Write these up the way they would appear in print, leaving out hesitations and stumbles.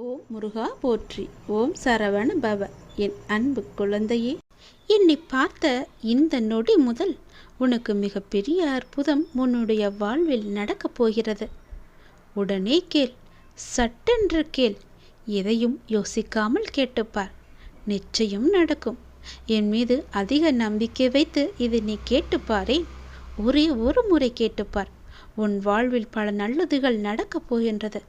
ஓம் முருகா போற்றி. ஓம் சரவண பவ. என் அன்பு குழந்தையே, என்னை பார்த்த இந்த நொடி முதல் உனக்கு மிகப்பெரிய அற்புதம் உன்னுடைய வாழ்வில் நடக்கப் போகிறது. உடனே கேள், சட்டென்று கேள், எதையும் யோசிக்காமல் கேட்டுப்பார். நிச்சயம் நடக்கும். என் மீது அதிக நம்பிக்கை வைத்து இது நீ கேட்டுப்பாரேன். ஒரே ஒரு முறை கேட்டுப்பார். உன் வாழ்வில் பல நல்லதுகள் நடக்கப் போகின்றது.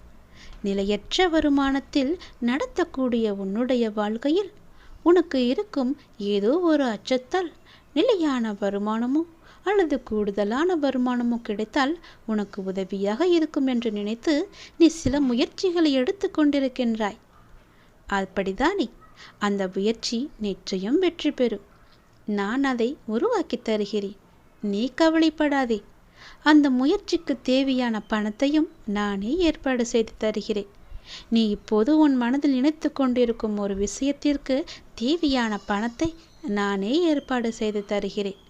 நிலையற்ற வருமானத்தில் நடத்தக்கூடிய உன்னுடைய வாழ்க்கையில் உனக்கு இருக்கும் ஏதோ ஒரு அச்சத்தால் நிலையான வருமானமோ அல்லது கூடுதலான வருமானமோ கிடைத்தால் உனக்கு உதவியாக இருக்கும் என்று நினைத்து நீ சில முயற்சிகளை எடுத்து கொண்டிருக்கின்றாய். அப்படிதானே? அந்த முயற்சி நிச்சயம் வெற்றி பெறும். நான் அதை உருவாக்கி தருகிறேன். நீ கவலைப்படாதே. அந்த முயற்சிக்கு தேவையான பணத்தையும் நானே ஏற்பாடு செய்து தருகிறேன். நீ இப்போது உன் மனதில் நினைத்து கொண்டிருக்கும் ஒரு விஷயத்திற்கு தேவையான பணத்தை நானே ஏற்பாடு செய்து தருகிறேன்.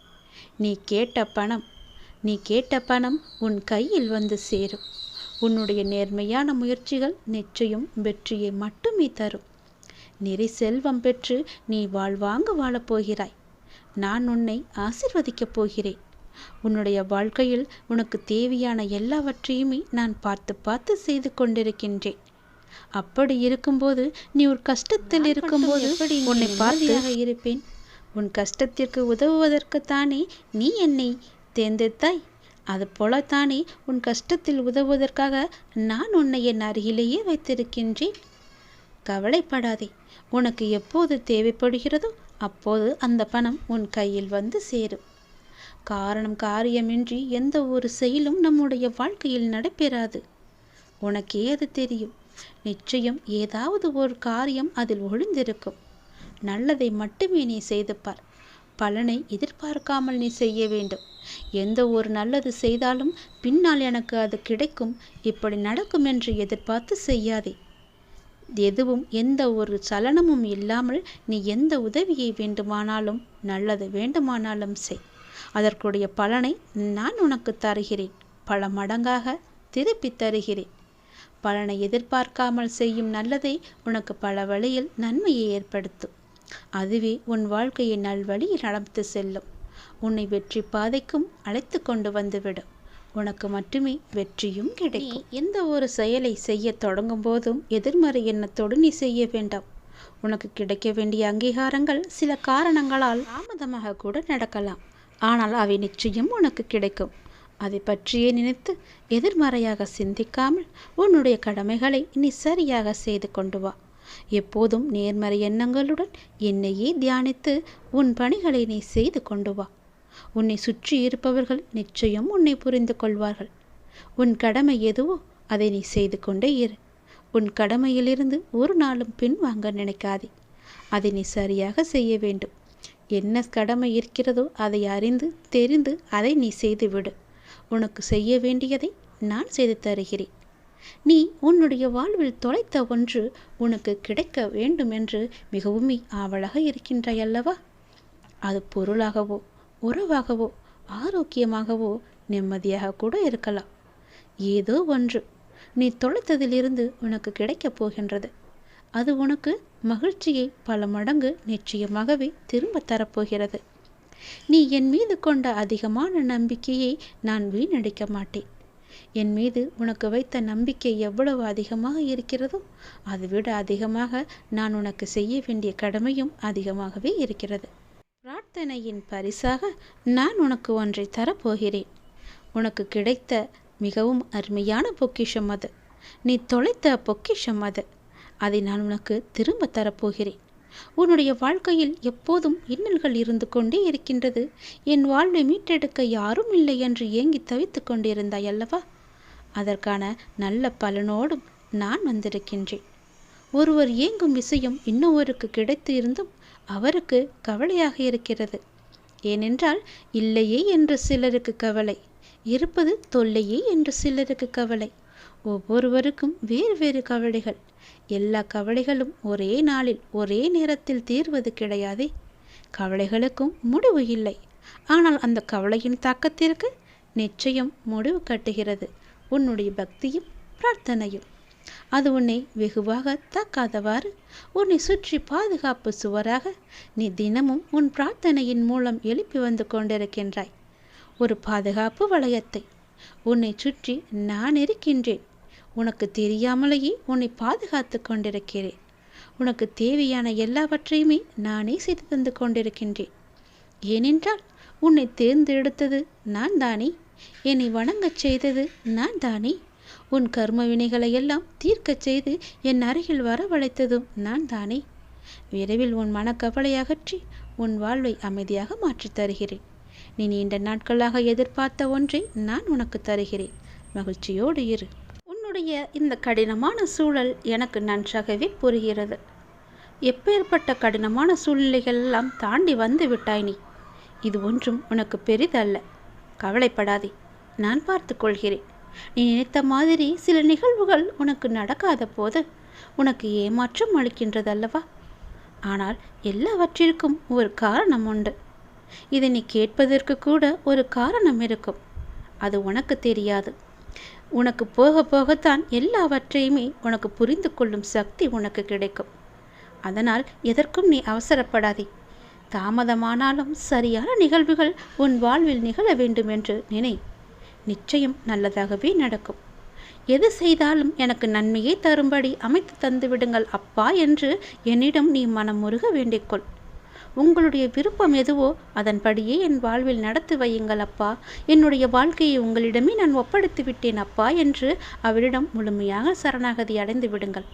நீ கேட்ட பணம் உன் கையில் வந்து சேரும். உன்னுடைய நேர்மையான முயற்சிகள் நிச்சயம் வெற்றியை மட்டுமே தரும். நிறை செல்வம் பெற்று நீ வாழ்வாங்க வாழப்போகிறாய். நான் உன்னை ஆசிர்வதிக்கப் போகிறேன். உன்னுடைய வாழ்க்கையில் உனக்கு தேவையான எல்லாவற்றையுமே நான் பார்த்து செய்து கொண்டிருக்கின்றேன். அப்படி இருக்கும்போது நீ ஒரு கஷ்டத்தில் இருக்கும்போது உன்னை பார்த்து இருப்பேன். உன் கஷ்டத்திற்கு உதவுவதற்குத்தானே நீ என்னை தேர்ந்தெடுத்தாய். அதுபோலத்தானே உன் கஷ்டத்தில் உதவுவதற்காக நான் உன்னை என் அருகிலேயே வைத்திருக்கின்றேன். கவலைப்படாதே. உனக்கு எப்போது தேவைப்படுகிறதோ அப்போது அந்த பணம் உன் கையில் வந்து சேரும். காரியமின்றி எந்த ஒரு செயலும் நம்முடைய வாழ்க்கையில் நடைபெறாது. உனக்கே அது தெரியும். நிச்சயம் ஏதாவது ஒரு காரியம் அதில் ஒளிந்திருக்கும். நல்லதை மட்டுமே நீ செய்து பார். பலனை எதிர்பார்க்காமல் நீ செய்ய வேண்டும். எந்த ஒரு நல்லது செய்தாலும் பின்னால் எனக்கு அது கிடைக்கும், இப்படி நடக்கும் என்று எதிர்பார்த்து செய்யாதே. எதுவும் எந்த ஒரு சலனமும் இல்லாமல் நீ எந்த உதவியை வேண்டுமானாலும் நல்லது வேண்டுமானாலும் செய். அதற்குடைய பலனை நான் உனக்கு தருகிறேன். பல மடங்காக திருப்பி தருகிறேன். பலனை எதிர்பார்க்காமல் செய்யும் நல்லதை உனக்கு பல வழியில் நன்மையை ஏற்படுத்தும். அதுவே உன் வாழ்க்கையை நல்வழியில் நடந்து செல்லும். உன்னை வெற்றி பாதைக்கும் அழைத்து கொண்டு வந்துவிடும். உனக்கு மட்டுமே வெற்றியும் கிடைக்கும். எந்த ஒரு செயலை செய்ய தொடங்கும் போதும் எதிர்மறை எண்ணத்தோடு நீ செய்ய வேண்டாம். உனக்கு கிடைக்க வேண்டிய அங்கீகாரங்கள் சில காரணங்களால் தாமதமாக கூட நடக்கலாம். ஆனால் அவை நிச்சயம் உனக்கு கிடைக்கும். அதை பற்றியே நினைத்து எதிர்மறையாக சிந்திக்காமல் உன்னுடைய கடமைகளை நீ சரியாக செய்து கொண்டு வா. எப்போதும் நேர்மறை எண்ணங்களுடன் என்னையே தியானித்து உன் பணிகளை நீ செய்து கொண்டு வா. உன்னை சுற்றி இருப்பவர்கள் நிச்சயம் உன்னை புரிந்து கொள்வார்கள். உன் கடமை எதுவோ அதை நீ செய்து கொண்டே இரு. உன் கடமையிலிருந்து ஒரு நாளும் பின்வாங்க நினைக்காதே. அதை நீ சரியாக செய்ய வேண்டும். என்ன கடமை இருக்கிறதோ அதை அறிந்து தெரிந்து அதை நீ செய்துவிடு. உனக்கு செய்ய வேண்டியதை நான் செய்து தருகிறேன். நீ உன்னுடைய வாழ்வில் தொலைத்த ஒன்று உனக்கு கிடைக்க வேண்டும் என்று மிகவும் ஆவலாக இருக்கின்றாய் அல்லவா? அது பொருளாகவோ உறவாகவோ ஆரோக்கியமாகவோ நிம்மதியாக கூட இருக்கலாம். ஏதோ ஒன்று நீ தொலைத்ததிலிருந்து உனக்கு கிடைக்கப் போகின்றது. அது உனக்கு மகிழ்ச்சியை பல மடங்கு நிச்சயமாகவே திரும்ப தரப்போகிறது. நீ என் மீது கொண்ட அதிகமான நம்பிக்கையை நான் வீணடிக்க மாட்டேன். என் மீது உனக்கு வைத்த நம்பிக்கை எவ்வளவு அதிகமாக இருக்கிறதோ அதைவிட அதிகமாக நான் உனக்கு செய்ய வேண்டிய கடமையும் அதிகமாகவே இருக்கிறது. பிரார்த்தனையின் பரிசாக நான் உனக்கு ஒன்றை தரப்போகிறேன். உனக்கு கிடைத்த மிகவும் அருமையான பொக்கிஷம் அது. நீ தொலைத்த பொக்கிஷம் அது. அதை நான் உனக்கு திரும்ப தரப்போகிறேன். உன்னுடைய வாழ்க்கையில் எப்போதும் இன்னல்கள் இருந்து கொண்டே இருக்கின்றது. என் வாழ்வை மீட்டெடுக்க யாரும் இல்லை என்று ஏங்கி தவித்து கொண்டிருந்தாய் அல்லவா? அதற்கான நல்ல பலனோடும் நான் வந்திருக்கின்றேன். ஒருவர் ஏங்கும் விஷயம் இன்னொருவருக்கு கிடைத்து இருந்தும் அவருக்கு கவலையாக இருக்கிறது. ஏனென்றால் இல்லையே என்று சிலருக்கு கவலை, இருப்பது தொல்லையே என்று சிலருக்கு கவலை. ஒவ்வொருவருக்கும் வேறு வேறு கவலைகள். எல்லா கவலைகளும் ஒரே நாளில் ஒரே நேரத்தில் தீர்வது கிடையாதே. கவலைகளுக்கும் முடிவு இல்லை. ஆனால் அந்த கவலையின் தாக்கத்திற்கு நிச்சயம் முடிவு கட்டுகிறது உன்னுடைய பக்தியும் பிரார்த்தனையும். அது உன்னை வெகுவாக தாக்காதவாறு உன்னை சுற்றி பாதுகாப்பு சுவராக நீ தினமும் உன் பிரார்த்தனையின் மூலம் எழுப்பி வந்து கொண்டிருக்கின்றாய். ஒரு பாதுகாப்பு வளையத்தை உன்னை சுற்றி நான் இருக்கின்றேன். உனக்கு தெரியாமலேயே உன்னை பாதுகாத்து கொண்டிருக்கிறேன். உனக்கு தேவையான எல்லாவற்றையுமே நானே செய்து தந்து கொண்டிருக்கின்றேன். ஏனென்றால் உன்னை தேர்ந்தெடுத்தது நான் தானே. என்னை வணங்கச் செய்தது நான் தானே. உன் கர்ம வினைகளை எல்லாம் தீர்க்கச் செய்து என் அருகில் வரவழைத்ததும் நான் தானே. விரைவில் உன் மனக்கவலை அகற்றி உன் வாழ்வை அமைதியாக மாற்றித் தருகிறேன். நீ நீண்ட நாட்களாக எதிர்பார்த்த ஒன்றை நான் உனக்கு தருகிறேன். மகிழ்ச்சியோடு இரு. உன்னுடைய இந்த கடினமான சூழல் எனக்கு நன்றாகவே புரிகிறது. எப்பேற்பட்ட கடினமான சூழ்நிலைகள் எல்லாம் தாண்டி வந்து விட்டாய் நீ. இது ஒன்றும் உனக்கு பெரிதல்ல. கவலைப்படாதே, நான் பார்த்து கொள்கிறேன். நீ நினைத்த மாதிரி சில நிகழ்வுகள் உனக்கு நடக்காத போது உனக்கு ஏமாற்றம் அளிக்கின்றதல்லவா? ஆனால் எல்லாவற்றிற்கும் ஒரு காரணம் உண்டு. இதை நீ கேட்பதற்கு கூட ஒரு காரணம் இருக்கும். அது உனக்கு தெரியாது. உனக்கு போக போகத்தான் எல்லாவற்றையுமே உனக்கு புரிந்து கொள்ளும் சக்தி உனக்கு கிடைக்கும். அதனால் எதற்கும் நீ அவசரப்படாதே. தாமதமானாலும் சரியான நிகழ்வுகள் உன் வாழ்வில் நிகழ வேண்டும் என்று நினை. நிச்சயம் நல்லதாகவே நடக்கும். எது செய்தாலும் எனக்கு நன்மையை தரும்படி அமைத்து தந்து விடுங்கள் அப்பா என்று என்னிடம் நீ மனமுருக வேண்டிக்கொள். உங்களுடைய விருப்பம் எதுவோ அதன்படியே என் வாழ்வில் நடத்தி வையுங்கள் அப்பா. என்னுடைய வாழ்க்கையை உங்களிடமே நான் ஒப்படைத்து விட்டேன் அப்பா என்று அவரிடம் முழுமையாக சரணாகதி அடைந்து விடுங்கள்.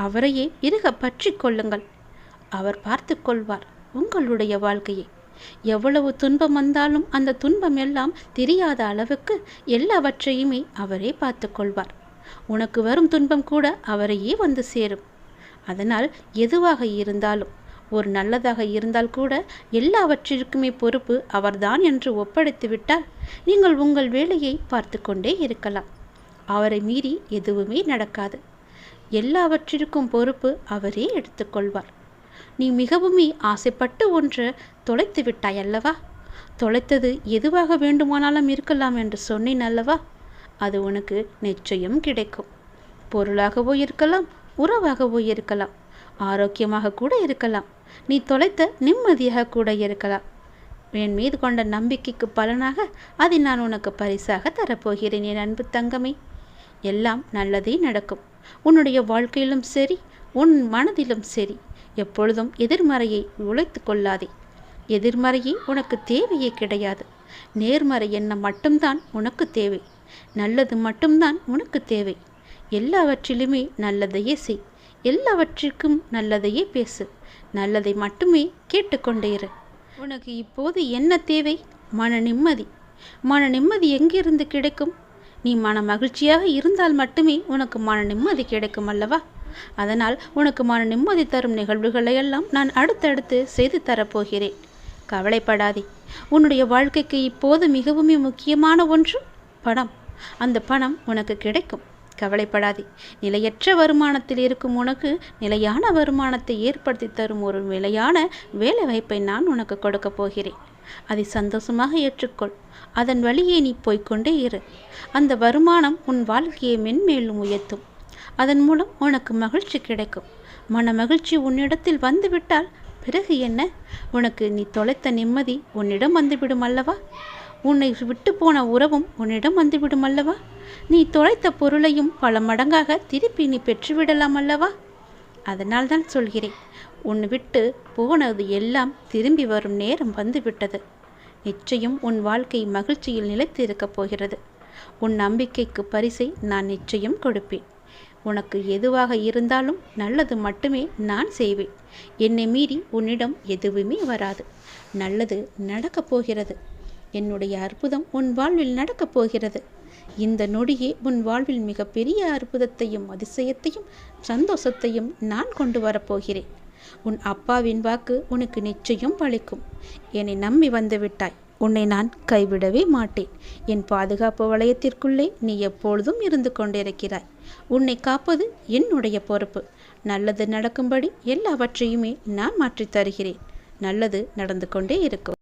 அவரையே இறுக பற்றி கொள்ளுங்கள். அவர் பார்த்து கொள்வார் உங்களுடைய வாழ்க்கையை. எவ்வளவு துன்பம் வந்தாலும் அந்த துன்பம் எல்லாம் தெரியாத அளவுக்கு எல்லாவற்றையுமே அவரே பார்த்து கொள்வார். உனக்கு வரும் துன்பம் கூட அவரையே வந்து சேரும். அதனால் எதுவாக இருந்தாலும், ஒரு நல்லதாக இருந்தால் கூட எல்லாவற்றிற்குமே பொறுப்பு அவர்தான் என்று ஒப்படைத்து விட்டால் நீங்கள் உங்கள் வேலையை பார்த்து கொண்டே இருக்கலாம். அவரை மீறி எதுவுமே நடக்காது. எல்லாவற்றிற்கும் பொறுப்பு அவரே எடுத்துக்கொள்வார். நீ மிகவுமே ஆசைப்பட்டு ஒன்று தொலைத்து விட்டாய் அல்லவா? தொலைத்தது எதுவாக வேண்டுமானாலும் இருக்கலாம் என்று சொன்னேன் அல்லவா? அது உனக்கு நிச்சயம் கிடைக்கும். பொருளாகவோ இருக்கலாம், உறவாகவோ இருக்கலாம், ஆரோக்கியமாக கூட இருக்கலாம், நீ தொலைத்த நிம்மதியாக கூட இருக்கலாம். என் மீது கொண்ட நம்பிக்கைக்கு பலனாக அதை நான் உனக்கு பரிசாக தரப்போகிறேன் என் அன்பு தங்கமே. எல்லாம் நல்லதே நடக்கும். உன்னுடைய வாழ்க்கையிலும் சரி, உன் மனதிலும் சரி, எப்பொழுதும் எதிர்மறையை உழைத்து கொள்ளாதே. எதிர்மறையே உனக்கு தேவையே கிடையாது. நேர்மறை எண்ணம் மட்டும்தான் உனக்கு தேவை. நல்லது மட்டும்தான் உனக்கு தேவை. எல்லாவற்றிலுமே நல்லதையே செய். எல்லாவற்றிற்கும் நல்லதையே பேசு. நல்லதை மட்டுமே கேட்டுக்கொண்டே இரு. உனக்கு இப்போது என்ன தேவை? மன நிம்மதி. மன நிம்மதி எங்கிருந்து கிடைக்கும்? நீ மன மகிழ்ச்சியாக இருந்தால் மட்டுமே உனக்கு மன நிம்மதி கிடைக்கும் அல்லவா? அதனால் உனக்கு மன நிம்மதி தரும் நிகழ்வுகளை எல்லாம் நான் அடுத்தடுத்து செய்து தரப்போகிறேன். கவலைப்படாதே. உன்னுடைய வாழ்க்கைக்கு இப்போது மிகவும் முக்கியமான ஒன்று பணம். அந்த பணம் உனக்கு கிடைக்கும். கவலைப்படாதே. நிலையற்ற வருமானத்தில் இருக்கும் உனக்கு நிலையான வருமானத்தை ஏற்படுத்தி தரும் ஒரு நிலையான வேலை வாய்ப்பை நான் உனக்கு கொடுக்க போகிறேன். அதை சந்தோஷமாக ஏற்றுக்கொள். அதன் வழியே நீ போய்கொண்டே இரு. அந்த வருமானம் உன் வாழ்க்கையை மென்மேலும் உயர்த்தும். அதன் மூலம் உனக்கு மகிழ்ச்சி கிடைக்கும். மன மகிழ்ச்சி உன்னிடத்தில் வந்துவிட்டால் பிறகு என்ன? உனக்கு நீ தொலைத்த நிம்மதி உன்னிடம் வந்துவிடும் அல்லவா? உன்னை விட்டு போன உறவும் உன்னிடம் வந்துவிடும் அல்லவா? நீ தொலைத்த பொருளையும் பல மடங்காக திருப்பி நீ பெற்றுவிடலாம் அல்லவா? அதனால் தான் சொல்கிறேன், உன்னை விட்டு போனது எல்லாம் திரும்பி வரும் நேரம் வந்துவிட்டது. நிச்சயம் உன் வாழ்க்கை மகிழ்ச்சியில் நிலைத்து இருக்கப் போகிறது. உன் நம்பிக்கைக்கு பரிசை நான் நிச்சயம் கொடுப்பேன். உனக்கு எதுவாக இருந்தாலும் நல்லது மட்டுமே நான் செய்வேன். என்னை மீறி உன்னிடம் எதுவுமே வராது. நல்லது நடக்கப் போகிறது. என்னுடைய அற்புதம் உன் வாழ்வில் நடக்கப் போகிறது. இந்த நொடியே உன் வாழ்வில் மிகப்பெரிய அற்புதத்தையும் அதிசயத்தையும் சந்தோஷத்தையும் நான் கொண்டு வரப்போகிறேன். உன் அப்பாவின் வாக்கு உனக்கு நிச்சயம் பலிக்கும். என்னை நம்பி வந்து விட்டாய். உன்னை நான் கைவிடவே மாட்டேன். என் பாதுகாப்பு வளையத்திற்குள்ளே நீ எப்பொழுதும் இருந்து கொண்டிருக்கிறாய். உன்னை காப்பது என்னுடைய பொறுப்பு. நல்லது நடக்கும்படி எல்லாவற்றையுமே நான் மாற்றித் தருகிறேன். நல்லது நடந்து கொண்டே இருக்கும்.